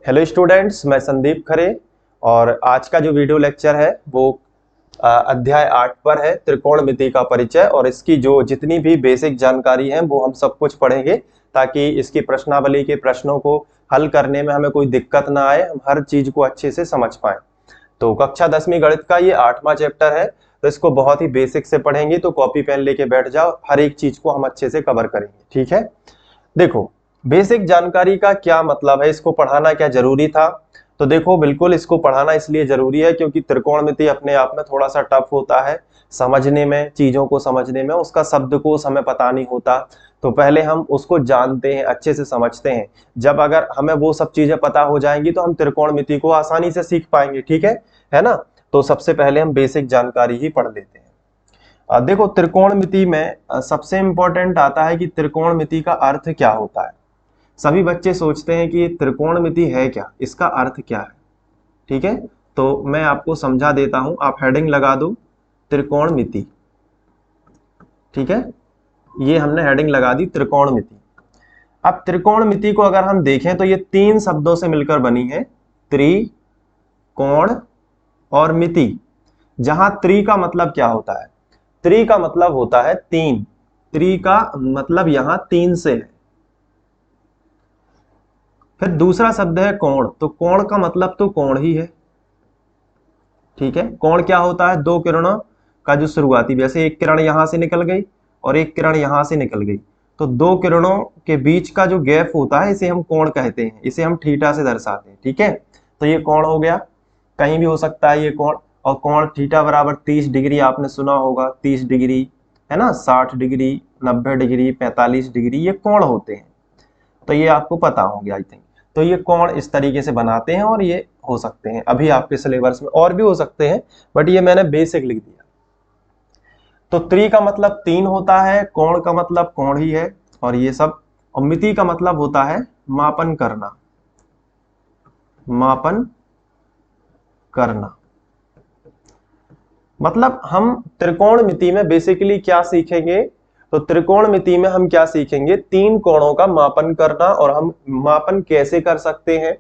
Hello students, मैं संदीप खरे और आज का जो वीडियो लेक्चर है वो अध्याय 8 पर है, त्रिकोणमिति का परिचय। और इसकी जो जितनी भी बेसिक जानकारी है वो हम सब कुछ पढ़ेंगे ताकि इसकी प्रश्नावली के प्रश्नों को हल करने में हमें कोई दिक्कत ना आए, हम हर चीज को अच्छे से समझ पाए। तो कक्षा 10वीं गणित का ये 8वां चैप्टर है, तो इसको बहुत ही बेसिक से पढ़ेंगे। तो कॉपी पेन लेके बैठ जाओ, हर एक चीज को हम अच्छे से कवर करेंगे, ठीक है। देखो, बेसिक जानकारी का क्या मतलब है, इसको पढ़ाना क्या जरूरी था। तो देखो, बिल्कुल इसको पढ़ाना इसलिए जरूरी है क्योंकि त्रिकोणमिति अपने आप में थोड़ा सा टफ होता है समझने में, चीजों को समझने में, उसका शब्दकोश हमें पता नहीं होता। तो पहले हम उसको जानते हैं, अच्छे से समझते हैं। जब अगर हमें वो सब चीजें पता हो जाएंगी तो हम त्रिकोणमिति को आसानी से सीख पाएंगे, ठीक है ना। तो सबसे पहले हम बेसिक जानकारी ही पढ़ लेते हैं। देखो, त्रिकोणमिति में सबसे इंपॉर्टेंट आता है कि त्रिकोणमिति का अर्थ क्या होता है। सभी बच्चे सोचते हैं कि त्रिकोणमिति है क्या, इसका अर्थ क्या है, ठीक है। तो मैं आपको समझा देता हूं, आप हेडिंग लगा दो त्रिकोणमिति, ठीक है। ये हमने हेडिंग लगा दी त्रिकोणमिति। अब त्रिकोणमिति को अगर हम देखें तो ये 3 शब्दों से मिलकर बनी है, त्रि, कोण और मिति। जहां त्रि का मतलब क्या होता है, त्रि का मतलब होता है 3, त्रि का मतलब यहां 3 से है। फिर दूसरा शब्द है कोण, तो कोण का मतलब तो कोण ही है, ठीक है। कोण क्या होता है, 2 किरणों का जो शुरुआती, जैसे एक किरण यहां से निकल गई और एक किरण यहां से निकल गई, तो 2 किरणों के बीच का जो गैप होता है इसे हम कोण कहते हैं, इसे हम थीटा से दर्शाते हैं, ठीक है। तो ये कोण हो गया, कहीं भी हो सकता है ये कोण। और कोण थीटा बराबर 30 डिग्री, आपने सुना होगा 30 डिग्री, है ना, 60 डिग्री, 90 डिग्री, 45 डिग्री, ये कोण होते हैं। तो ये आपको पता होंगे आई थिंक। तो ये कोण इस तरीके से बनाते हैं और ये हो सकते हैं, अभी आपके सिलेबस में और भी हो सकते हैं, बट ये मैंने बेसिक लिख दिया। तो त्रि का मतलब 3 होता है, कोण का मतलब कोण ही है, और ये सब। और मिति का मतलब होता है मापन करना, मापन करना। मतलब हम त्रिकोणमिति में बेसिकली क्या सीखेंगे, तो त्रिकोणमिति में हम क्या सीखेंगे, 3 कोणों का मापन करना। और हम मापन कैसे कर सकते हैं,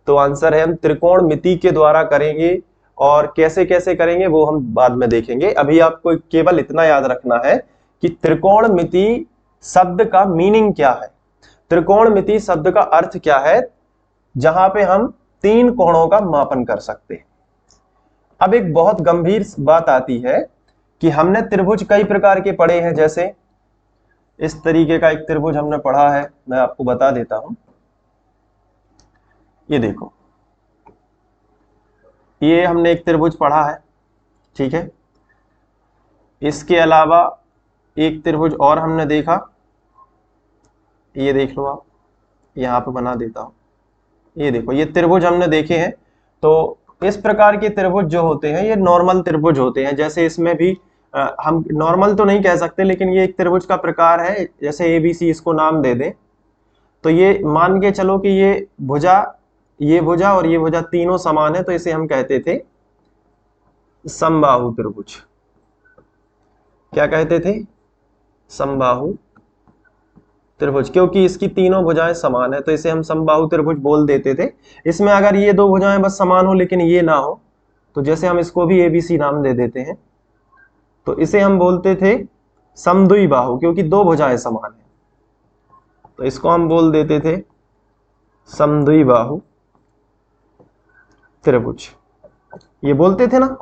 तो आंसर है हम त्रिकोणमिति के द्वारा करेंगे। और कैसे कैसे करेंगे वो हम बाद में देखेंगे। अभी आपको केवल इतना याद रखना है कि त्रिकोणमिति शब्द का मीनिंग क्या है, त्रिकोणमिति शब्द का अर्थ क्या है, जहां पे हम 3 कोणों का मापन कर सकते हैं। अब एक बहुत गंभीर बात आती है कि हमने त्रिभुज कई प्रकार के पढ़े हैं, जैसे इस तरीके का एक त्रिभुज हमने पढ़ा है, मैं आपको बता देता हूं। ये देखो, ये हमने एक त्रिभुज पढ़ा है, ठीक है। इसके अलावा एक त्रिभुज और हमने देखा, ये देख लो आप, यहां पे बना देता हूं। ये देखो, ये त्रिभुज हमने देखे हैं। तो इस प्रकार के त्रिभुज जो होते हैं ये नॉर्मल त्रिभुज होते हैं। जैसे इसमें भी हम नॉर्मल तो नहीं कह सकते, लेकिन ये एक त्रिभुज का प्रकार है। जैसे ABC इसको नाम दे दें, तो ये मान के चलो कि ये भुजा और ये भुजा तीनों समान है, तो इसे हम कहते थे समबाहु त्रिभुज। क्या कहते थे, समबाहु त्रिभुज, क्योंकि इसकी तीनों भुजाएं समान है तो इसे हम समबाहु त्रिभुज बोल देते थे। इसमें अगर ये 2 भुजाएं बस समान हो लेकिन ये ना हो, तो जैसे हम इसको भी ABC नाम दे देते हैं, तो इसे हम बोलते थे समद्विबाहु, क्योंकि 2 भुजाएं समान है, तो इसको हम बोल देते थे समद्विबाहु त्रिभुज, ये बोलते थे ना।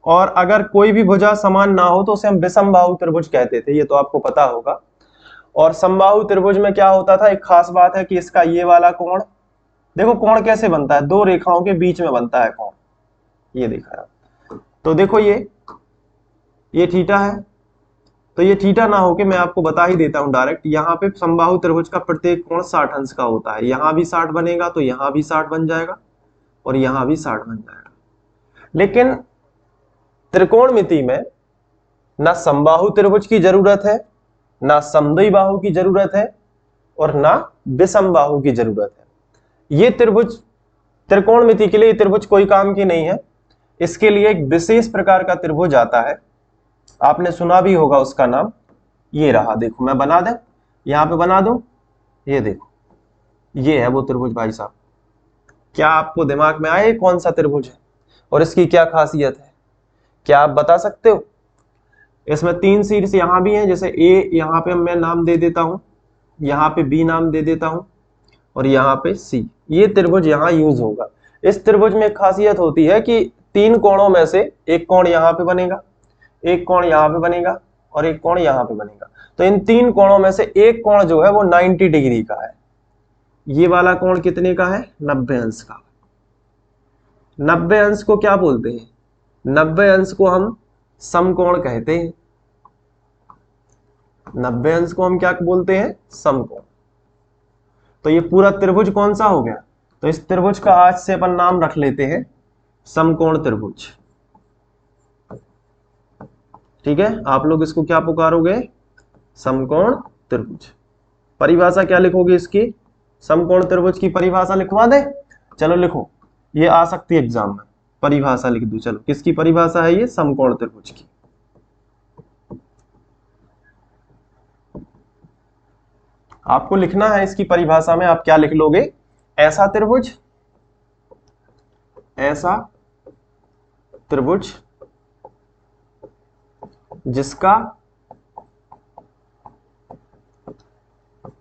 और अगर कोई भी भुजा समान ना हो तो उसे हम विषमबाहु त्रिभुज कहते थे, ये तो आपको पता होगा। और समबाहु त्रिभुज में क्या होता था, एक खास बात है कि इसका ये वाला कोण, देखो कोण कैसे बनता है, 2 रेखाओं के बीच में बनता है कोण, ये देखा है। तो देखो ये थीटा है, तो ये थीटा ना होके मैं आपको बता ही देता हूं डायरेक्ट, यहाँ पे समबाहु त्रिभुज का प्रत्येक कोण 60 अंश का होता है। यहां भी 60 बनेगा तो यहां भी 60 बन जाएगा और यहां भी 60 बन जाएगा। लेकिन त्रिकोणमिति में ना समबाहु त्रिभुज की जरूरत है, ना समद्विबाहु की जरूरत है, और ना विषमबाहु की जरूरत है। ये त्रिभुज, त्रिकोणमिति के लिए ये त्रिभुज कोई काम की नहीं है। इसके लिए एक विशेष प्रकार का त्रिभुज आता है, आपने सुना भी होगा उसका नाम, ये रहा। देखो मैं बना दे, यहां पे बना दूं, ये देखो, ये है वो त्रिभुज भाई साहब, क्या आपको दिमाग में आए कौन सा त्रिभुज है और इसकी क्या खासियत है? क्या आप बता सकते हो? इसमें 3 शीर्ष यहां भी हैं, जैसे ए यहाँ पे मैं नाम दे देता हूं, यहाँ पे बी नाम दे देता हूं और यहाँ पे सी। ये त्रिभुज यहाँ यूज होगा। इस त्रिभुज में एक खासियत होती है कि 3 कोणों में से एक कोण यहाँ पे बनेगा, एक कोण यहाँ पे बनेगा और एक कोण यहाँ पे बनेगा। तो इन 3 कोणों में से एक कोण जो है वो 90 डिग्री का है। ये वाला कोण कितने का है? 90 अंश का। 90 अंश को क्या बोलते हैं? 90 अंश को हम समकोण कहते हैं। 90 अंश को हम क्या बोलते हैं? समकोण। तो ये पूरा त्रिभुज कौन सा हो गया? तो इस त्रिभुज का आज से अपन नाम रख लेते हैं समकोण त्रिभुज। ठीक है, आप लोग इसको क्या पुकारोगे? समकोण त्रिभुज। परिभाषा क्या लिखोगे इसकी? समकोण त्रिभुज की परिभाषा लिखवा दे? चलो लिखो, ये आ सकती है एग्जाम में। परिभाषा लिख दो। चलो, किसकी परिभाषा है ये? समकोण त्रिभुज की। आपको लिखना है इसकी परिभाषा में, आप क्या लिख लोगे? ऐसा त्रिभुज, ऐसा त्रिभुज जिसका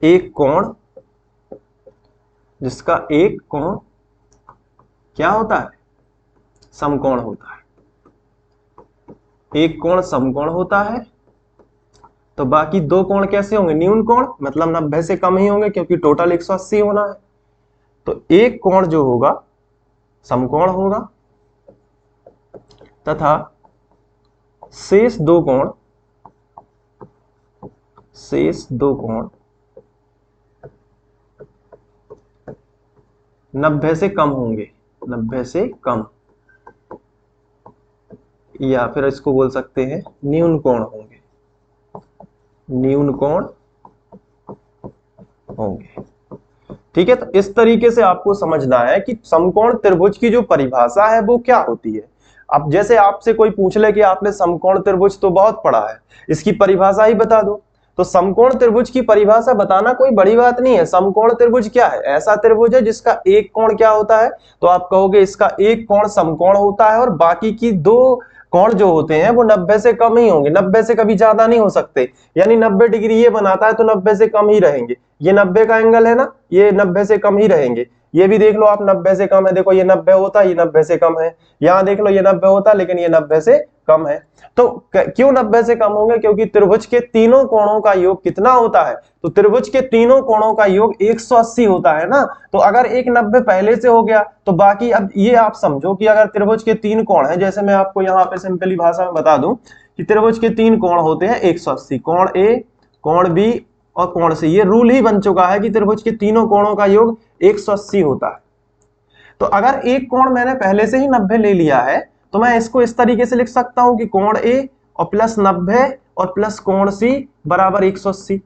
एक कोण, जिसका एक कोण क्या होता है? समकोण होता है। एक कोण समकोण होता है, तो बाकी 2 कोण कैसे होंगे? न्यून कोण, मतलब 90 से कम ही होंगे क्योंकि टोटल 180 होना है। तो एक कोण जो होगा समकोण होगा तथा शेष 2 कोण, शेष 2 कोण 90 से कम होंगे, 90 से कम, या फिर इसको बोल सकते हैं न्यून कोण होंगे, न्यून कोण होंगे। ठीक है, तो इस तरीके से आपको समझना है कि समकोण त्रिभुज की जो परिभाषा है वो क्या होती है। अब जैसे आपसे कोई पूछ ले कि आपने समकोण त्रिभुज तो बहुत पढ़ा है, इसकी परिभाषा ही बता दो, तो समकोण त्रिभुज की परिभाषा बताना कोई बड़ी बात नहीं है। समकोण त्रिभुज क्या है? ऐसा त्रिभुज है जिसका एक कोण क्या होता है? तो आप कहोगे इसका एक कोण समकोण होता है और बाकी की 2 कोण जो होते हैं वो 90 से कम ही होंगे, 90 से कभी ज्यादा नहीं हो सकते। यानी 90 डिग्री ये बनाता है तो 90 से कम ही रहेंगे। ये 90 का एंगल है ना, ये 90 से कम ही रहेंगे। ये भी देख लो आप, 90 से कम है, देखो ये 90 होता, ये 90 से कम है। यहाँ देख लो ये 90 होता लेकिन ये 90 से कम है। तो क्यों 90 से कम होंगे? क्योंकि त्रिभुज के तीनों कोणों का योग कितना होता है? तो त्रिभुज के तीनों कोणों का योग 180 होता है ना। तो अगर एक 90 पहले से हो गया तो बाकी, अब ये आप समझो कि अगर त्रिभुज के 3 कोण हैं, जैसे मैं आपको यहाँ पे सिंपली भाषा में बता दूं कि त्रिभुज के 3 कोण होते हैं 180, कोण ए, कोण बी और कोण सी। ये रूल ही बन चुका है कि त्रिभुज के तीनों कोणों का योग 180 होता है। तो अगर एक कोण मैंने पहले से ही 90 ले लिया है तो मैं इसको इस तरीके से लिख सकता हूं कि कोण ए और प्लस 90 और प्लस कोण सी बराबर 180।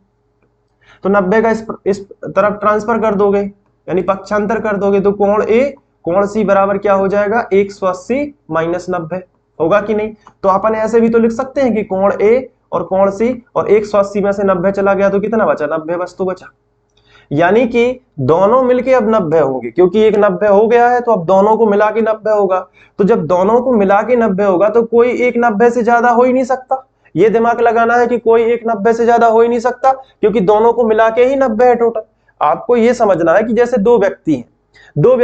तो 90 का इस तरफ ट्रांसफर कर दोगे, यानी पक्षांतर कर दोगे, तो कोण ए कोण सी बराबर क्या हो जाएगा? 180 माइनस 90 होगा कि नहीं? तो अपन ऐसे भी तो लिख सकते हैं कि कोण ए और कोण सी, और 180 में से 90 चला गया तो कितना बचा? 90 वस्तु बचा। यानी कि दोनों मिलके अब 90 होंगे, क्योंकि एक 90 हो गया है तो अब दोनों को मिला के 90 होगा। तो जब दोनों को मिला के 90 होगा तो कोई एक 90 से ज्यादा हो ही नहीं सकता। ये दिमाग लगाना है कि कोई एक 90 से ज्यादा हो ही नहीं सकता, क्योंकि दोनों को मिला के ही 90 है टोटल। आपको ये समझना है कि जैसे 2 व्यक्ति हैं, 2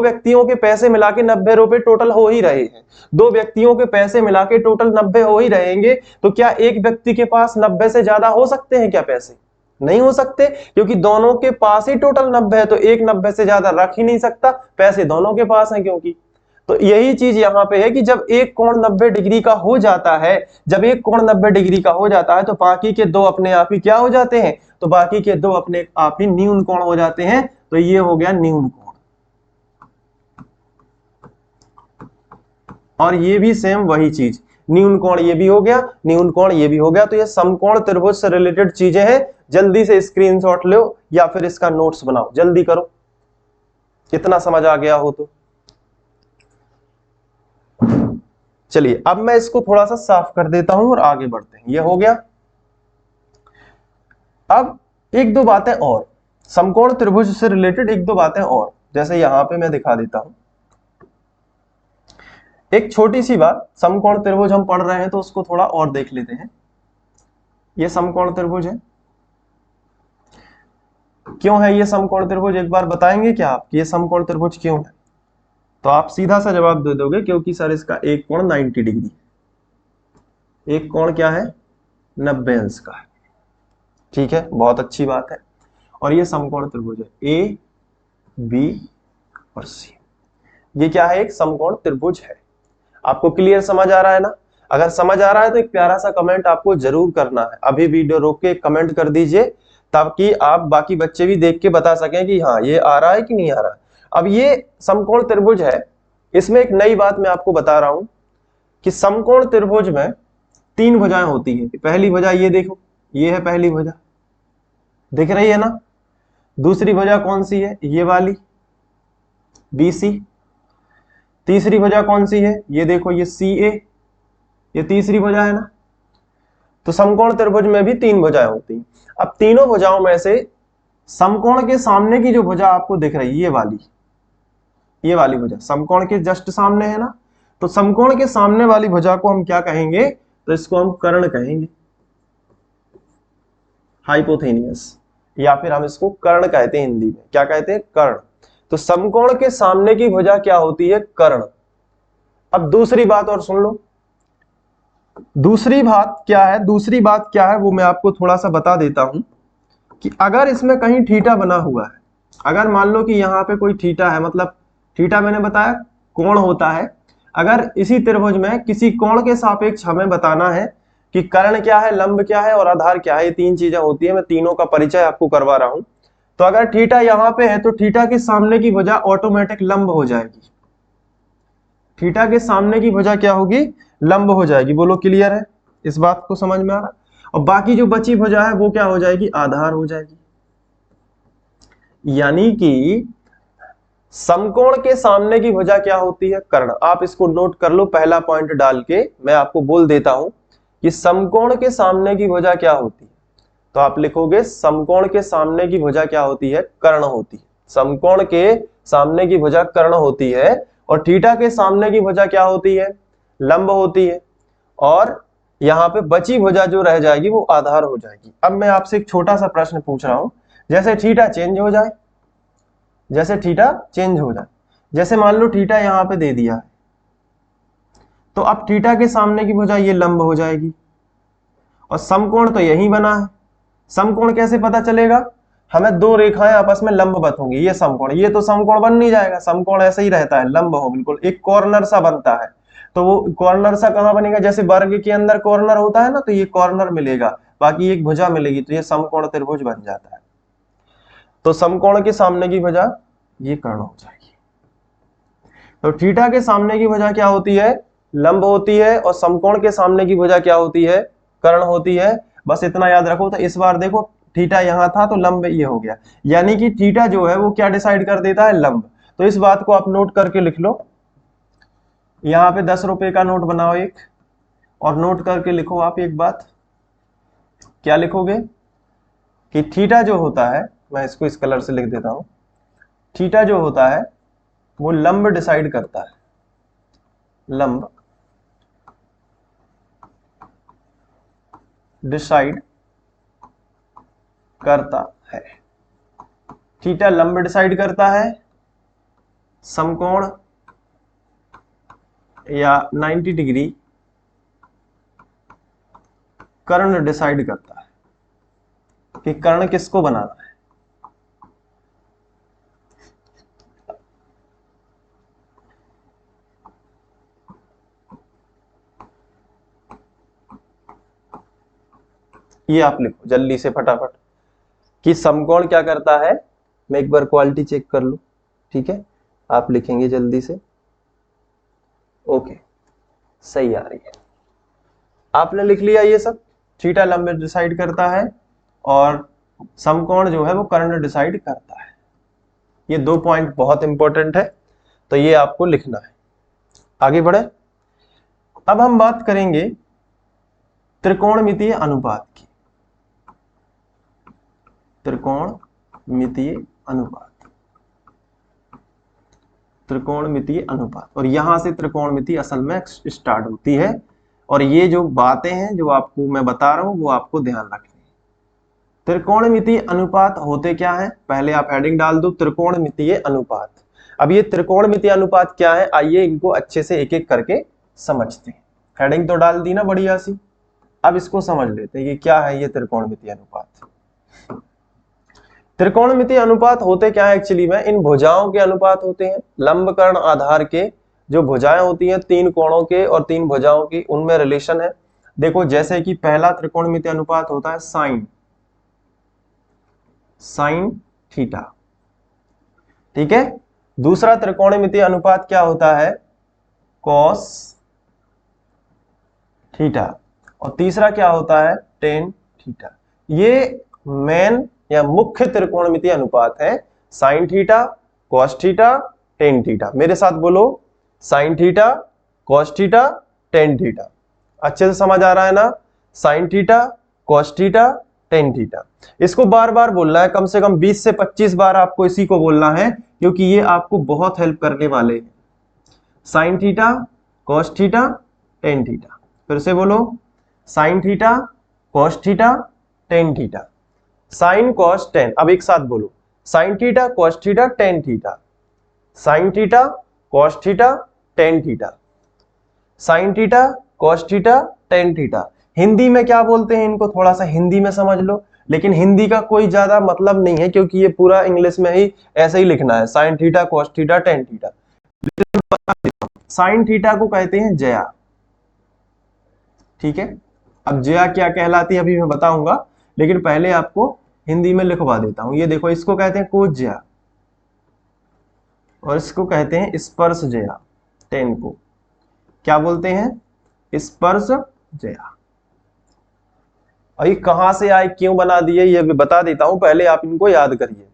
व्यक्तियों के पैसे मिला के 90 रुपए टोटल हो ही रहे हैं, 2 व्यक्तियों के पैसे मिला के टोटल 90 हो ही रहेंगे। तो क्या एक व्यक्ति के पास 90 से ज्यादा हो सकते हैं क्या पैसे? नहीं हो सकते, क्योंकि दोनों के पास ही टोटल 90 है, तो एक 90 से ज्यादा रख ही नहीं सकता, पैसे दोनों के पास हैं क्योंकि। तो यही चीज यहां पे है कि जब एक कोण 90 डिग्री का हो जाता है, जब एक कोण 90 डिग्री का हो जाता है तो बाकी के 2 अपने आप ही क्या हो जाते हैं? तो बाकी के 2 अपने आप ही न्यून कोण हो जाते हैं। तो ये हो गया न्यून कोण। और ये भी सेम वही चीज, न्यून कोण ये भी हो गया, न्यून कोण ये भी हो गया। तो ये समकोण त्रिभुज से रिलेटेड चीजें हैं। जल्दी से स्क्रीनशॉट लो या फिर इसका नोट्स बनाओ, जल्दी करो, कितना समझ आ गया हो तो। चलिए अब मैं इसको थोड़ा सा साफ कर देता हूं और आगे बढ़ते हैं। ये हो गया। अब 1-2 बातें और, समकोण त्रिभुज से रिलेटेड 1-2 बातें और। जैसे यहां पे मैं दिखा देता हूं। एक छोटी सी बात, समकोण त्रिभुज हम पढ़ रहे हैं तो उसको थोड़ा और देख लेते हैं। ये समकोण त्रिभुज है। क्यों है ये समकोण त्रिभुज, एक बार बताएंगे क्या आप ये समकोण त्रिभुज क्यों है? तो आप सीधा सा जवाब दे दोगे क्योंकि सर इसका एक कोण 90 डिग्री, एक कोण क्या है 90 अंश का है। ठीक है, बहुत अच्छी बात है। और ये समकोण त्रिभुज है ए बी और सी। ये क्या है, एक समकोण त्रिभुज है। आपको क्लियर समझ आ रहा है ना? अगर समझ आ रहा है तो एक प्यारा सा कमेंट आपको जरूर करना है। अभी वीडियो रोक के कमेंट कर दीजिए ताकि आप बाकी बच्चे भी देख के बता सकें कि हाँ ये आ रहा है कि नहीं आ रहा। अब ये समकोण त्रिभुज है, इसमें एक नई बात मैं आपको बता रहा हूं कि समकोण त्रिभुज में 3 भुजाएं होती है। पहली भुजा ये देखो, ये है पहली भुजा, दिख रही है ना? दूसरी भुजा कौन सी है, ये वाली BC। तीसरी भुजा कौन सी है, ये देखो ये CA, ये तीसरी भुजा है ना? तो समकोण त्रिभुज में भी 3 भुजाएं होती हैं। अब तीनों भुजाओं में से समकोण के सामने की जो भुजा आपको दिख रही है, ये वाली भुजा समकोण के जस्ट सामने है ना? तो समकोण के सामने वाली भुजा को हम क्या कहेंगे, तो इसको हम कर्ण कहेंगे, हाइपोथेनियस, या फिर हम इसको कर्ण कहते हैं हिंदी में। क्या कहते हैं, कर्ण। तो समकोण के सामने की भुजा क्या होती है, कर्ण। अब दूसरी बात और सुन लो, दूसरी बात क्या है वो मैं आपको थोड़ा सा बता देता हूं कि अगर इसमें कहीं थीटा बना हुआ है, अगर मान लो कि यहाँ पे कोई थीटा है, मतलब थीटा मैंने बताया कोण होता है। अगर इसी त्रिभुज में किसी कोण के सापेक्ष हमें बताना है कि कर्ण क्या है, लंब क्या है और आधार क्या है, ये 3 चीजें होती है। मैं तीनों का परिचय आपको करवा रहा हूं। तो अगर थीटा यहाँ पे है तो थीटा के सामने की भुजा ऑटोमेटिक लंब हो जाएगी। थीटा के सामने की भुजा क्या होगी, लंब हो जाएगी। बोलो क्लियर है, इस बात को समझ में आ रहा? और बाकी जो बची भुजा है वो क्या हो जाएगी, आधार हो जाएगी। यानी कि समकोण के सामने की भुजा क्या होती है, कर्ण। आप इसको नोट कर लो, पहला पॉइंट डाल के मैं आपको बोल देता हूं कि समकोण के सामने की भुजा क्या होती है। तो आप लिखोगे समकोण के सामने की भुजा क्या होती है, कर्ण होती है। समकोण के सामने की भुजा कर्ण होती है और थीटा के सामने की भुजा क्या होती है, लंब होती है। और यहाँ पे बची भुजा जो रह जाएगी वो आधार हो जाएगी। अब मैं आपसे एक छोटा सा प्रश्न पूछ रहा हूं, जैसे थीटा चेंज हो जाए, जैसे मान लो थीटा यहाँ पे दे दिया है, तो अब थीटा के सामने की भुजा ये लंब हो जाएगी। और समकोण तो यही बना है, समकोण कैसे पता चलेगा, हमें 2 रेखाएं आपस में लंबवत होंगी, ये समकोण, ये तो समकोण बन नहीं जाएगा, समकोण ऐसे ही रहता है, लंब हो बिल्कुल, एक कॉर्नर सा बनता है। तो वो कॉर्नर सा कहां बनेगा, जैसे वर्ग के अंदर कॉर्नर होता है ना, तो ये कॉर्नर मिलेगा, बाकी एक भुजा मिलेगी, तो ये समकोण त्रिभुज बन जाता है। तो समकोण के सामने की भुजा ये कर्ण हो जाएगी। तो थीटा के सामने की भुजा क्या होती है, लंब होती है, और समकोण के सामने की भुजा क्या होती है, कर्ण होती है। बस इतना याद रखो। तो इस बार देखो थीटा यहां था तो लंब ये हो गया, यानी कि थीटा जो है वो क्या डिसाइड कर देता है, लंब। तो इस बात को आप नोट करके लिख लो, यहां पे 10 रुपए का नोट बनाओ एक, और नोट करके लिखो आप एक बात, क्या लिखोगे कि थीटा जो होता है, मैं इसको इस कलर से लिख देता हूं, थीटा जो होता है वो लंब डिसाइड करता है, लंब डिसाइड करता है। थीटा लंब डिसाइड करता है, समकोण या 90 डिग्री कर्ण डिसाइड करता है कि कर्ण किसको बनाना है। ये आप लिखो जल्दी से फटाफट कि समकोण क्या करता है। मैं एक बार क्वालिटी चेक कर लूं, ठीक है, आप लिखेंगे जल्दी से। ओके, सही आ रही है, आपने लिख लिया ये सब। थीटा लंब डिसाइड करता है और समकोण जो है वो कर्ण डिसाइड करता है। ये 2 पॉइंट बहुत इंपॉर्टेंट है, तो ये आपको लिखना है। आगे बढ़े, अब हम बात करेंगे त्रिकोणमितीय अनुपात की। त्रिकोणमितीय अनुपात, त्रिकोणमितीय अनुपात, और यहां से त्रिकोणमिति असल में स्टार्ट होती है। और ये जो बातें हैं जो आपको मैं बता रहा हूं वो आपको ध्यान रखनी है। त्रिकोणमितीय अनुपात होते क्या है, पहले आप हेडिंग डाल दो त्रिकोणमितीय अनुपात। अब ये त्रिकोणमितीय अनुपात क्या है, आइए इनको अच्छे से एक एक करके समझते हैं। हेडिंग तो डाल दी ना बढ़िया सी, अब इसको समझ लेते हैं कि क्या है ये त्रिकोणमितीय अनुपात। त्रिकोणमितीय अनुपात होते क्या है एक्चुअली में, इन भुजाओं के अनुपात होते हैं। लंब कर्ण आधार के जो भुजाएं होती हैं, तीन कोणों के और तीन भुजाओं की, उनमें रिलेशन है। देखो जैसे कि पहला त्रिकोणमितीय अनुपात होता है साइन थीटा, ठीक है। दूसरा त्रिकोणमितीय अनुपात क्या होता है, कॉस थीटा, और तीसरा क्या होता है, टेन थीटा। ये मेन या मुख्य त्रिकोणमितीय अनुपात है, sine theta, cos theta, tan theta. मेरे साथ बोलो, sine theta, cos theta, tan theta. अच्छे से समझ आ रहा है ना, sine theta, cos theta, tan theta. इसको बार बार बोलना है, कम से कम 20 से 25 बार आपको इसी को बोलना है, क्योंकि ये आपको बहुत हेल्प करने वाले हैं। Sine theta, cos theta, tan theta. फिर से बोलो, sine theta, cos theta, tan theta. Sign cos ten, अब एक साथ बोलो, sine theta, cos theta, tan theta. Sine theta, cos theta, tan theta. Sine theta, cos theta, tan theta. Hindi में क्या बोलते हैं इनको, थोड़ा सा हिंदी में समझ लो, लेकिन हिंदी का कोई ज्यादा मतलब नहीं है, क्योंकि ये पूरा इंग्लिश में ही ऐसे ही लिखना है, sine theta, cos theta, tan theta. Sine theta को कहते हैं ज्या, ठीक है। अब ज्या क्या कहलाती है अभी मैं बताऊंगा, लेकिन पहले आपको हिंदी में लिखवा देता हूं। ये देखो, इसको कहते हैं कोस ज्या, और इसको कहते हैं स्पर्श ज्या। टेन को क्या बोलते हैं, स्पर्श ज्या। और ये कहां से आए, क्यों बना दिए, ये भी बता देता हूं, पहले आप इनको याद करिए।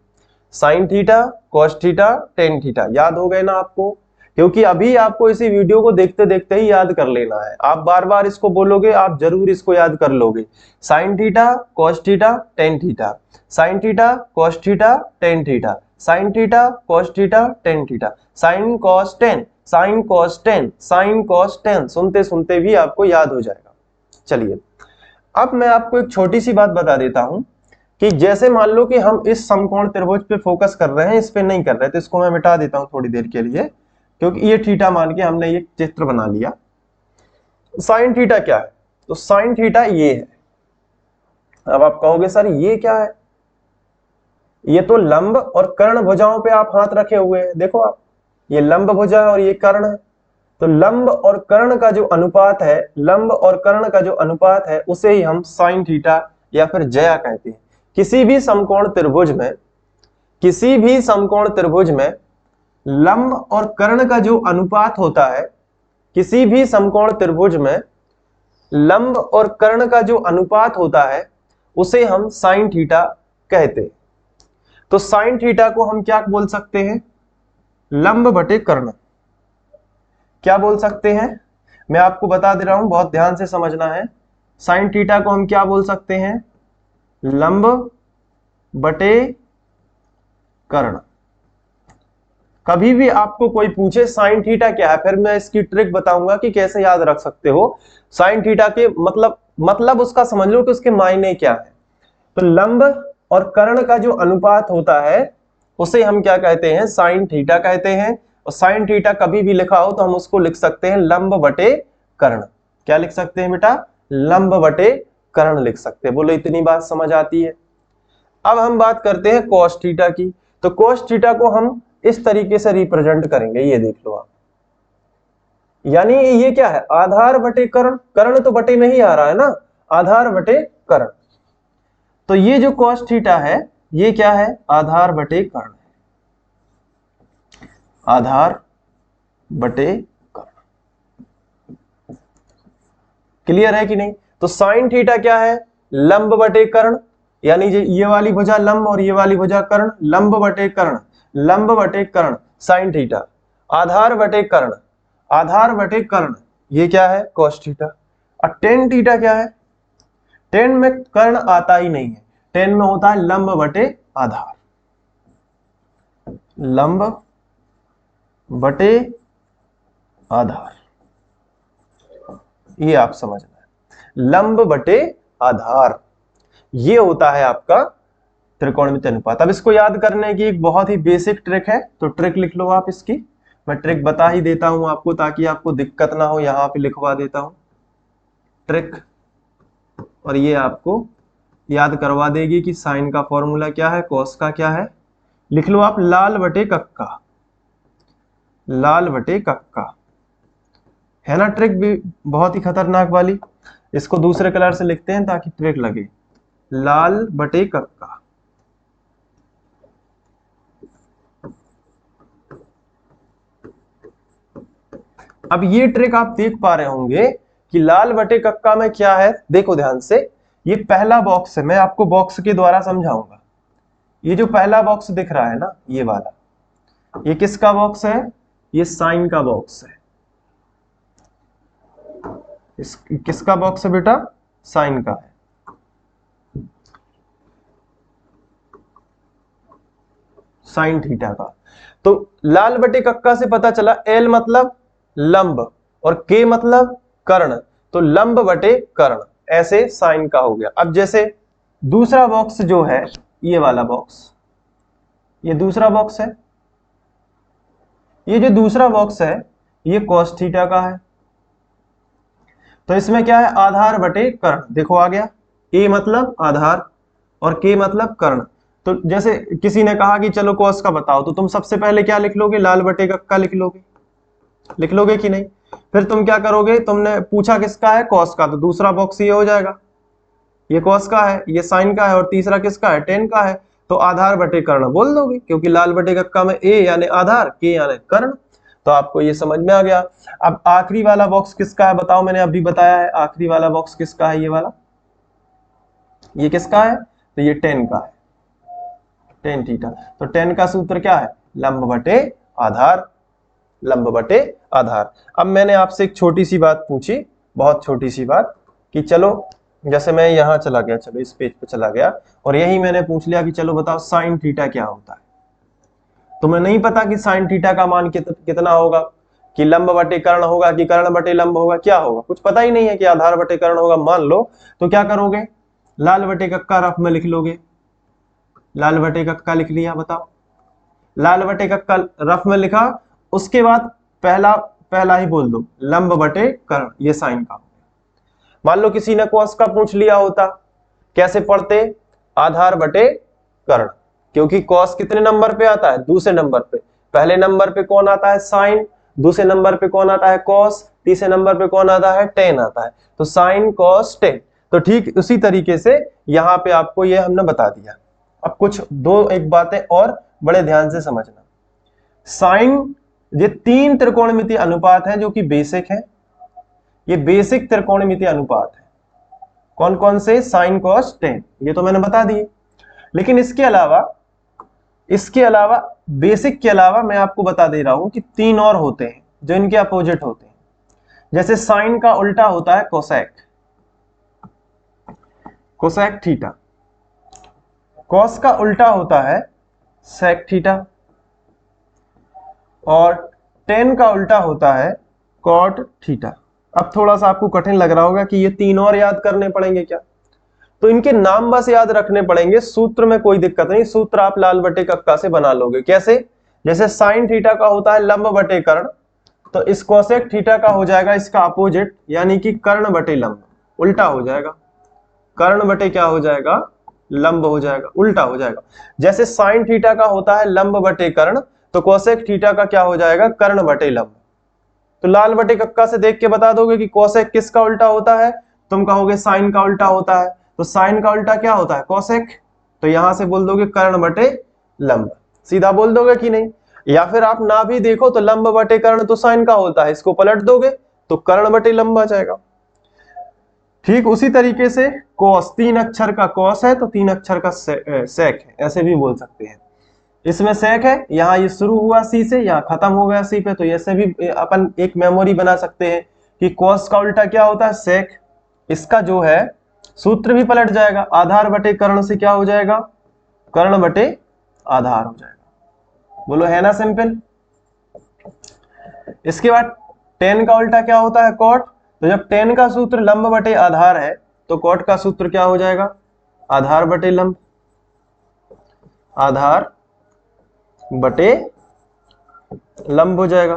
Sine theta, cos theta, tan theta, याद हो गए ना आपको, क्योंकि अभी आपको इसी वीडियो को देखते देखते ही याद कर लेना है। आप बार बार इसको बोलोगे, आप जरूर इसको याद कर लोगे। Sine theta, cos theta, tan theta, sine theta, cos theta, tan theta, sine theta, cos theta, tan theta, sign cos ten, sign cos ten, sign cos ten. सुनते सुनते भी आपको याद हो जाएगा। चलिए, अब मैं आपको एक छोटी सी बात बता देता हूं कि जैसे मान लो कि हम इस समकोण त्रिभुज पे फोकस कर रहे हैं, इस पे नहीं कर रहे, तो इसको मैं मिटा देता हूं थोड़ी देर के लिए, क्योंकि ये थीटा मान के हमने ये चित्र बना लिया। साइन थीटा क्या है, तो साइन थीटा ये है। अब आप कहोगे सर ये क्या है, ये तो लंब और कर्ण भुजाओं पे आप हाथ रखे हुए हैं। देखो आप, ये लंब भुजा है और ये कर्ण है, तो लंब और कर्ण का जो अनुपात है, लंब और कर्ण का जो अनुपात है, उसे ही हम साइन थीटा या फिर ज्या कहते हैं। किसी भी समकोण त्रिभुज में, किसी भी समकोण त्रिभुज में लंब और कर्ण का जो अनुपात होता है, किसी भी समकोण त्रिभुज में लंब और कर्ण का जो अनुपात होता है, उसे हम साइन थीटा कहते हैं। तो साइन थीटा को हम क्या बोल सकते हैं, लंब बटे कर्ण। क्या बोल सकते हैं, मैं आपको बता दे रहा हूं, बहुत ध्यान से समझना है। साइन थीटा को हम क्या बोल सकते हैं, लंब बटे कर्ण। कभी भी आपको कोई पूछे साइन थीटा क्या है, फिर मैं इसकी ट्रिक बताऊंगा कि कैसे याद रख सकते हो। साइन थीटा के मतलब उसका समझ लो कि उसके मायने क्या है। तो लंब और कर्ण का जो अनुपात होता है, उसे हम क्या कहते हैं, साइन थीटा कहते हैं। और साइन थीटा कभी भी लिखा हो तो हम उसको लिख सकते हैं लंब बटे कर्ण। क्या लिख सकते हैं बेटा, लंब बटे कर्ण लिख सकते हैं। बोलो इतनी बात समझ आती है। अब हम बात करते हैं कॉस थीटा की। तो कॉस थीटा को हम इस तरीके से रिप्रेजेंट करेंगे, ये देख लो आप। यानी ये क्या है, आधार बटे कर्ण। कर्ण तो बटे नहीं आ रहा है ना, आधार बटे कर्ण। तो ये जो कॉस थीटा है, ये क्या है, आधार बटे कर्ण, आधार बटे कर्ण। क्लियर है कि नहीं। तो साइन थीटा क्या है, लंब बटे कर्ण, यानी ये वाली भुजा लंब और ये वाली भुजा कर्ण, लंब बटे कर्ण, लंब बटे कर्ण साइन थीटा। आधार बटे कर्ण, आधार बटे कर्ण, ये क्या है, कॉस थीटा। और टेन थीटा क्या है, टेन में कर्ण आता ही नहीं है, टेन में होता है लंब बटे आधार, लंब बटे आधार, ये आप समझना है। लंब बटे आधार, ये होता है आपका त्रिकोणमिति अनुपात। अब इसको याद करने की एक बहुत ही बेसिक ट्रिक है, तो ट्रिक लिख लो आप इसकी। मैं ट्रिक बता ही देता हूं आपको ताकि आपको दिक्कत ना हो, यहां पे लिखवा देता हूं ट्रिक, और ये आपको याद करवा देगी कि साइन का फॉर्मूला क्या है, कॉस का क्या है। लिख लो आप लाल बटे कक्का, लाल बटे कक्का, है ना ट्रिक भी बहुत ही खतरनाक वाली। इसको दूसरे कलर से लिखते हैं ताकि ट्रिक लगे, लाल बटे कक्का। अब ये ट्रिक आप देख पा रहे होंगे कि लाल बटे कक्का में क्या है, देखो ध्यान से। ये पहला बॉक्स है, मैं आपको बॉक्स के द्वारा समझाऊंगा। ये जो पहला बॉक्स दिख रहा है ना, ये वाला, ये किसका बॉक्स है, ये साइन का बॉक्स है। किसका बॉक्स है बेटा, साइन का है, साइन थीटा का। तो लाल बटे कक्का से पता चला एल मतलब लंब और के मतलब कर्ण, तो लंब बटे कर्ण, ऐसे साइन का हो गया। अब जैसे दूसरा बॉक्स जो है, ये वाला बॉक्स, ये दूसरा बॉक्स है, ये जो दूसरा बॉक्स है ये कॉस थीटा का है। तो इसमें क्या है, आधार बटे कर्ण, देखो आ गया, ए मतलब आधार और के मतलब कर्ण। तो जैसे किसी ने कहा कि चलो कॉस का बताओ, तो तुम सबसे पहले क्या लिख लोगे, लाल बटे कक्का लिख लोगे कि नहीं। फिर तुम क्या करोगे, तुमने पूछा किसका है, कॉस का, तो दूसरा बॉक्स ये हो जाएगा, ये कॉस का है, ये साइन का है, और तीसरा किसका है, टेन का है। तो आधार बटे कर्ण बोल दोगे, क्योंकि लाल बटे कक्का में ए यानी आधार, के यानी कर्ण। तो आपको ये समझ में आ गया। अब आखिरी वाला बॉक्स किसका है बताओ, मैंने अभी बताया है, आखिरी वाला बॉक्स किसका है, ये वाला, ये किसका है, तो ये टेन का है, टेन थीटा। तो टेन का सूत्र क्या है, लंब बटे आधार, लंब बटे आधार। अब मैंने आपसे एक छोटी सी बात पूछी, बहुत छोटी सी बात, कि चलो जैसे मैं यहां चला गया, चलो इस पेज पे चला गया, और यही मैंने पूछ लिया कि चलो बताओ साइन थीटा क्या होता है। तुम्हें नहीं पता कि साइन थीटा का मान कितना होगा, कि लंब बटे कर्ण होगा कि कर्ण बटे लंब होगा, क्या होगा, कुछ पता ही नहीं है कि आधार बटे कर्ण होगा मान लो। तो क्या करोगे, लाल बटे कक्का रफ में लिख लोगे, लाल बटे कक्का लिख लिया, बताओ लाल बटे कक्का रफ में लिखा, उसके बाद पहला पहला ही बोल दो, लंब बटे कर्ण, ये साइन का। मान लो किसी ने कॉस का पूछ लिया होता, कैसे पढ़ते, आधार बटे कर्ण, क्योंकि कॉस कितने नंबर पे आता है, दूसरे नंबर पे। पहले नंबर पे कौन आता है, साइन, दूसरे नंबर पे कौन आता है, कॉस, तीसरे नंबर पे कौन आता है, टेन आता है। तो साइन कॉस टेन। तो ठीक उसी तरीके से यहां पे आपको ये हमने बता दिया। अब कुछ दो एक बातें और बड़े ध्यान से समझना। साइन, ये तीन त्रिकोणमितीय अनुपात है जो कि बेसिक है, ये बेसिक त्रिकोणमितीय अनुपात है। कौन कौन से, साइन कॉस टेन, ये तो मैंने बता दिए। लेकिन इसके अलावा बेसिक के अलावा मैं आपको बता दे रहा हूं कि तीन और होते हैं जो इनके अपोजिट होते हैं। जैसे साइन का उल्टा होता है कोसेक, कोसेक थीटा। कॉस का उल्टा होता है सेक थीटा, और टेन का उल्टा होता है कॉट थीटा। अब थोड़ा सा आपको कठिन लग रहा होगा कि ये तीन और याद करने पड़ेंगे क्या, तो इनके नाम बस याद रखने पड़ेंगे, सूत्र में कोई दिक्कत नहीं, सूत्र आप लाल बटे कक्का से बना लोगे। कैसे, जैसे साइन थीटा का होता है लंब बटे कर्ण, तो इस कोसेक थीटा का हो जाएगा इसका अपोजिट, यानी कि कर्ण बटे लंब, उल्टा हो जाएगा, कर्ण बटे क्या हो जाएगा, लंब हो जाएगा, उल्टा हो जाएगा। जैसे साइन थीटा का होता है लंब बटे कर्ण, तो कोसेक थीटा का क्या हो जाएगा, कर्ण बटे लंब। तो लाल बटे कक्का से देख के बता दोगे कि कोसेक किसका उल्टा होता है, तुम कहोगे साइन का उल्टा होता है, तो साइन का उल्टा क्या होता है, कोसेक, तो यहां से बोल दोगे कर्ण बटे लंब, सीधा बोल दोगे कि नहीं। या फिर आप ना भी देखो तो लंब बटे कर्ण तो साइन का होता है, इसको पलट दोगे तो कर्ण बटे लंब आ जाएगा। ठीक उसी तरीके से कॉस, तीन अक्षर का कॉस है तो तीन अक्षर का सेक है, ऐसे भी बोल सकते हैं। इसमें सेक है, यहाँ ये शुरू हुआ सी से, यहाँ खत्म हो गया सी पे, तो ऐसे भी अपन एक मेमोरी बना सकते हैं कि कॉस का उल्टा क्या होता है, सेक। इसका जो है सूत्र भी पलट जाएगा, आधार बटे कर्ण से क्या हो जाएगा, कर्ण बटे आधार हो जाएगा। बोलो है ना सिंपल, इसके बाद tan का उल्टा क्या होता है, cot। तो जब tan का सूत्र लंब बटे आधार है तो cot का सूत्र क्या हो जाएगा, आधार बटे लंब, आधार बटे लंब हो जाएगा।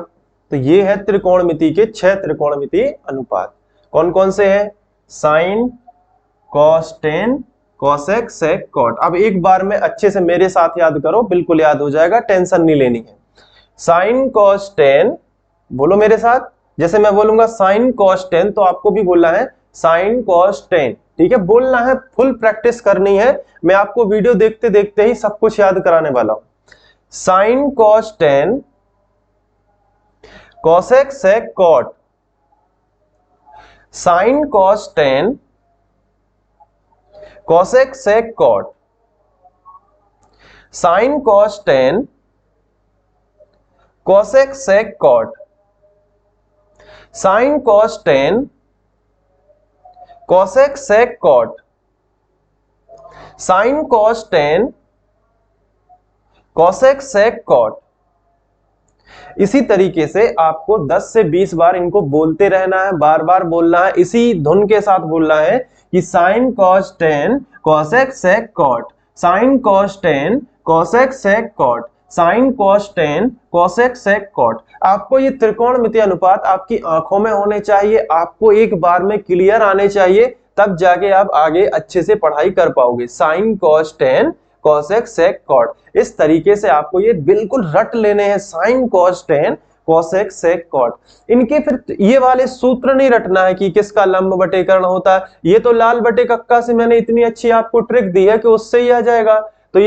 तो ये है त्रिकोणमिति के 6 त्रिकोणमिति अनुपात। कौन कौन से हैं, sine, cos, tan, cosec, sec, cot. अब एक बार में अच्छे से मेरे साथ याद करो, बिल्कुल याद हो जाएगा, टेंशन नहीं लेनी है। साइन कॉस टेन, बोलो मेरे साथ, जैसे मैं बोलूंगा साइन कॉस टेन तो आपको भी बोलना है साइन कॉस टेन, ठीक है, बोलना है, फुल प्रैक्टिस करनी है। मैं आपको वीडियो देखते देखते ही सब कुछ याद कराने वाला हूं। Sine cos tan, cosec sec cot, sine cos tan, cosec sec cot, sine cos tan, cosec sec cot, sine cos tan, cosec sec cot, sine cos tan, cosec sec cot. इसी तरीके से आपको 10 से 20 बार इनको बोलते रहना है, बार बार बोलना है, इसी धुन के साथ बोलना है कि sine cos tan cosec sec cot, sine cos tan cosec sec cot, sine cos tan cosec sec cot. आपको ये त्रिकोणमितीय अनुपात आपकी आंखों में होने चाहिए, आपको एक बार में क्लियर आने चाहिए, तब जाके आप आगे अच्छे से पढ़ाई कर पाओगे। Sine cos tan cosec sec cot, इस तरीके से आपको ये बिल्कुल रट लेने हैं, sine cos tan cosec sec cot. इनके फिर ये वाले सूत्र नहीं रटना है कि किसका लंब बटे कर्ण होता है, ये तो लाल बटे कक्का से मैंने इतनी अच्छी आपको ट्रिक दी है कि उससे ही आ जाएगा। तो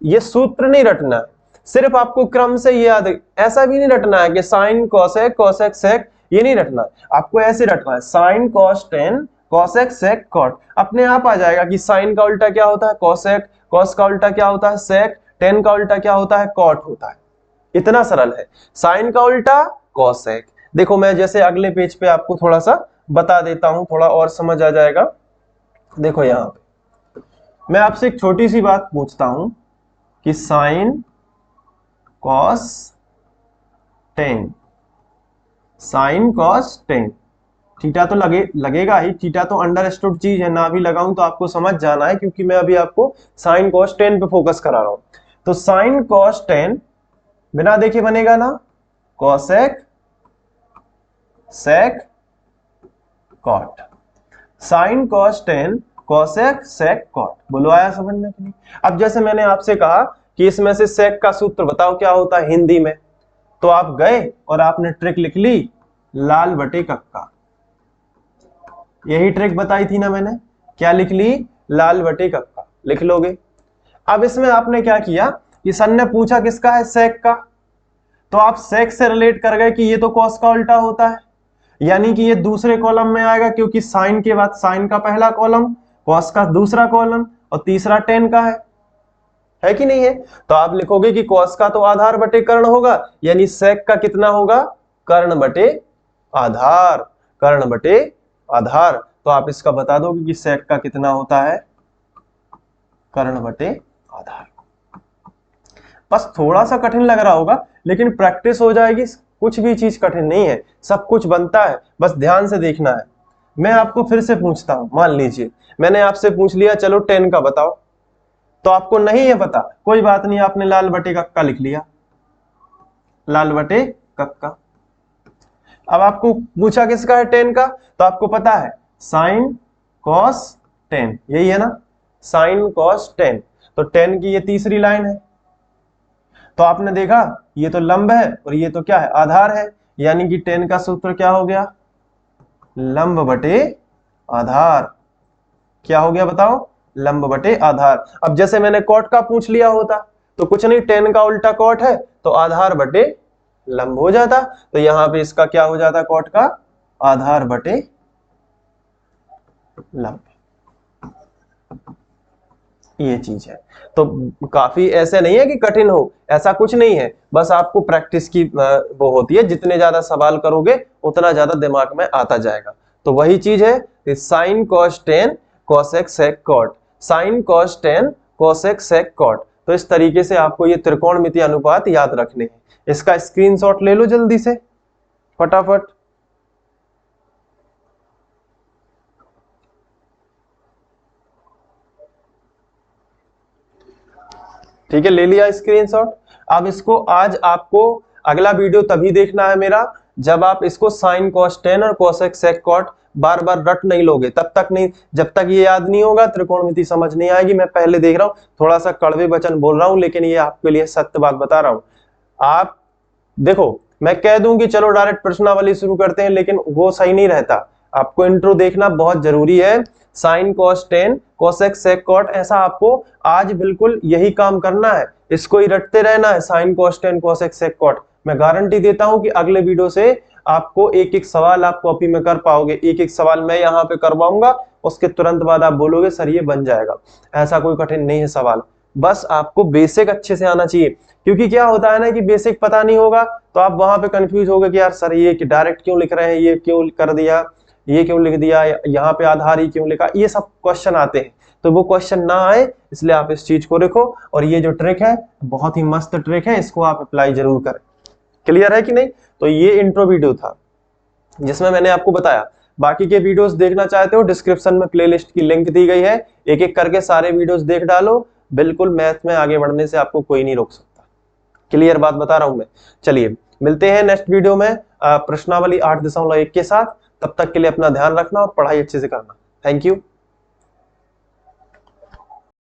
ये सूत्र नहीं रटना है, सिर्फ आपको क्रम से याद, ऐसा भी नहीं रटना है कि साइन कोसेक कोसेक सेक, ये नहीं रटना है, आपको ऐसे रटना है sine cos tan cosec sec cot. अपने आप आ जाएगा कि साइन का उल्टा क्या होता है, कोसेक, कॉस का उल्टा क्या होता है, सेक, टेन का उल्टा क्या होता है, कॉट होता है। इतना सरल है, साइन का उल्टा कोसेक। देखो मैं जैसे अगले पेज पे आपको थोड़ा सा बता देता हूं, थोड़ा और समझ आ जाएगा। देखो यहां पे मैं आपसे एक छोटी सी बात पूछता हूं कि sine cos ten, sign cos ten, theta तो लगेगा ही, थीटा तो अंडरस्टूड चीज है, ना भी लगाऊं तो आपको समझ जाना है, क्योंकि मैं अभी आपको साइन कॉस टेन पे फोकस करा रहा हूं। तो साइन कॉस टेन बिना देखे बनेगा ना, cosec sec cot, sine cos tan cosec sec cot. बोलो आया समझ में कि नहीं? अब जैसे मैंने आपसे कहा कि इसमें से सेक का सूत्र बताओ क्या होता है हिंदी में, तो आप गए और आपने ट्रिक लिख ली लाल बटे कक्का, यही ट्रिक बताई थी ना मैंने, क्या लिख ली, लाल बटे कक्का लिख लोगे। अब इसमें आपने क्या किया कि सर ने पूछा किसका है, सेक का, तो आप सेक से रिलेट कर गए कि ये तो कॉस का उल्टा होता है, यानी कि ये दूसरे कॉलम में आएगा, क्योंकि साइन के बाद साइन का पहला कॉलम, कॉस का दूसरा कॉलम और तीसरा टेन का है कि नहीं है। तो आप लिखोगे कि कॉस का तो आधार बटे कर्ण होगा, यानी सेक का कितना होगा, कर्ण बटे आधार, कर्ण बटे आधार। तो आप इसका बता दोगे कि सेक का कितना होता है, कर्ण बटे आधार। बस थोड़ा सा कठिन लग रहा होगा, लेकिन प्रैक्टिस हो जाएगी, कुछ भी चीज कठिन नहीं है, सब कुछ बनता है, बस ध्यान से देखना है। मैं आपको फिर से पूछता हूं, मान लीजिए मैंने आपसे पूछ लिया चलो टेन का बताओ, तो आपको नहीं है पता, कोई बात नहीं, आपने लाल बटे कक्का लिख लिया, लाल बटे कक्का। अब आपको पूछा किसका है, टेन का, तो आपको पता है साइन कॉस टेन, यही है ना, साइन कॉस टेन। तो टेन की ये तीसरी लाइन है, तो आपने देखा ये तो लंब है और ये तो क्या है, आधार है, यानी कि टेन का सूत्र क्या हो गया, लंब बटे आधार। क्या हो गया बताओ, लंब बटे आधार। अब जैसे मैंने कॉट का पूछ लिया होता तो कुछ नहीं, टेन का उल्टा कॉट है तो आधार बटे लंब हो जाता, तो यहां पे इसका क्या हो जाता, कॉट का आधार बटे लंब। ये चीज है, तो काफी ऐसे नहीं है कि कठिन हो, ऐसा कुछ नहीं है, बस आपको प्रैक्टिस की वो होती है, जितने ज्यादा सवाल करोगे उतना ज्यादा दिमाग में आता जाएगा। तो वही चीज है, sine cos tan cosec sec cot, sine cos tan cosec sec cot. तो इस तरीके से आपको ये त्रिकोणमितीय अनुपात याद रखने हैं। इसका स्क्रीनशॉट ले लो जल्दी से फटाफट। ठीक है, ले लिया स्क्रीनशॉट। अब इसको आज आपको अगला वीडियो तभी देखना है मेरा जब आप इसको साइन कॉस टेन और कोसेक सेक कॉट बार बार रट नहीं लोगे, तब तक नहीं, जब तक ये याद नहीं होगा त्रिकोणमिति समझ नहीं आएगी। मैं पहले देख रहा हूं, थोड़ा सा कड़वे वचन बोल रहा हूं, लेकिन ये आपके लिए सत्य बात बता रहा हूं। आप देखो, मैं कह दूं कि चलो डायरेक्ट प्रश्नावली शुरू करते हैं, लेकिन वो सही नहीं रहता। आपको इंट्रो देखना बहुत जरूरी है। Sine cos tan cosec sec cot, ऐसा आपको आज बिल्कुल यही काम करना है, इसको ही रटते रहना है, sine cos tan cosec sec cot. मैं गारंटी देता हूं कि अगले वीडियो से आपको एक एक सवाल आप कॉपी में कर पाओगे। एक एक सवाल मैं यहाँ पे करवाऊंगा, उसके तुरंत बाद आप बोलोगे सर ये बन जाएगा। ऐसा कोई कठिन नहीं है सवाल, बस आपको बेसिक अच्छे से आना चाहिए। क्योंकि क्या होता है ना कि बेसिक पता नहीं होगा तो आप वहां पे कंफ्यूज होगे कि यार सर ये डायरेक्ट क्यों लिख रहे हैं, ये क्यों कर दिया, ये क्यों लिख दिया, यहाँ पे आधार ही क्यों लिखा, ये सब क्वेश्चन आते हैं। तो वो क्वेश्चन ना आए इसलिए आप इस चीज को रखो। और ये जो ट्रिक है बहुत ही मस्त ट्रिक है, इसको आप अप्लाई जरूर करें। क्लियर है कि नहीं? तो ये इंट्रो वीडियो था जिसमें मैंने आपको बताया। बाकी के वीडियोस देखना चाहते हो, डिस्क्रिप्शन में प्लेलिस्ट की लिंक दी गई है, एक एक करके सारे वीडियोस देख डालो। बिल्कुल मैथ में आगे बढ़ने से आपको कोई नहीं रोक सकता। क्लियर बात बता रहा हूं मैं। चलिए मिलते हैं नेक्स्ट वीडियो में प्रश्नावली 8.1 के साथ। तब तक के लिए अपना ध्यान रखना और पढ़ाई अच्छे से करना। Thank you.